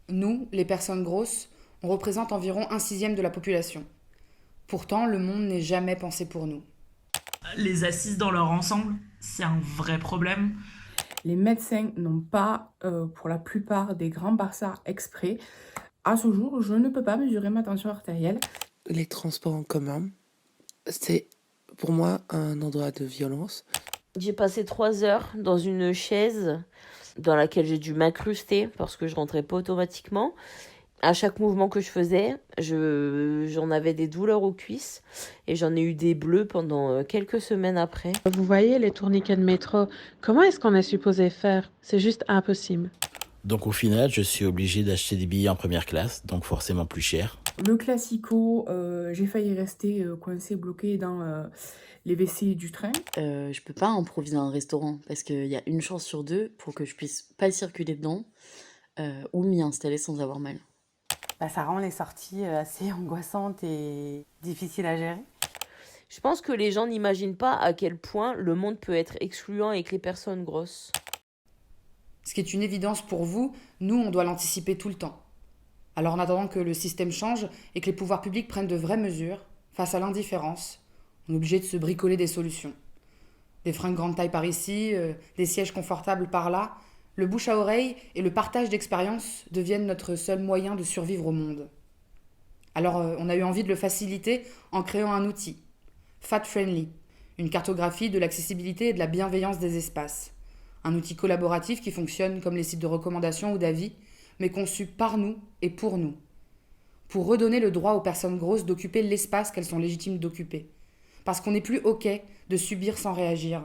Nous, les personnes grosses, on représente environ 1/6 de la population. Pourtant, le monde n'est jamais pensé pour nous. Les assises dans leur ensemble, c'est un vrai problème. Les médecins n'ont pas, pour la plupart des grands Barça exprès. À ce jour, je ne peux pas mesurer ma tension artérielle. Les transports en commun, c'est pour moi un endroit de violence. J'ai passé 3 heures dans une chaise dans laquelle j'ai dû m'incruster parce que je rentrais pas automatiquement. À chaque mouvement que je faisais, j'en avais des douleurs aux cuisses et j'en ai eu des bleus pendant quelques semaines après. Vous voyez les tourniquets de métro, comment est-ce qu'on est supposé faire? C'est juste impossible. Donc au final, je suis obligé d'acheter des billets en première classe, donc forcément plus cher. Le classico, j'ai failli rester coincée, bloquée dans les WC du train. Je peux pas improviser un restaurant parce qu'il y a une chance sur deux pour que je puisse pas circuler dedans ou m'y installer sans avoir mal. Ça rend les sorties assez angoissantes et difficiles à gérer. Je pense que les gens n'imaginent pas à quel point le monde peut être excluant avec les personnes grosses. Ce qui est une évidence pour vous, nous, on doit l'anticiper tout le temps. Alors en attendant que le système change et que les pouvoirs publics prennent de vraies mesures face à l'indifférence, on est obligé de se bricoler des solutions. Des freins de grande taille par ici, des sièges confortables par là. Le bouche à oreille et le partage d'expériences deviennent notre seul moyen de survivre au monde. Alors on a eu envie de le faciliter en créant un outil, Fat Friendly, une cartographie de l'accessibilité et de la bienveillance des espaces. Un outil collaboratif qui fonctionne comme les sites de recommandation ou d'avis, mais conçu par nous et pour nous. Pour redonner le droit aux personnes grosses d'occuper l'espace qu'elles sont légitimes d'occuper. Parce qu'on n'est plus OK de subir sans réagir.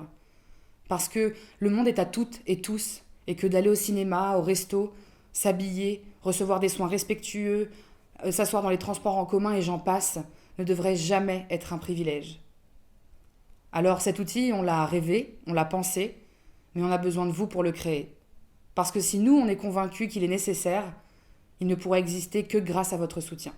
Parce que le monde est à toutes et tous, et que d'aller au cinéma, au resto, s'habiller, recevoir des soins respectueux, s'asseoir dans les transports en commun et j'en passe, ne devrait jamais être un privilège. Alors cet outil, on l'a rêvé, on l'a pensé, mais on a besoin de vous pour le créer. Parce que si nous, on est convaincus qu'il est nécessaire, il ne pourra exister que grâce à votre soutien.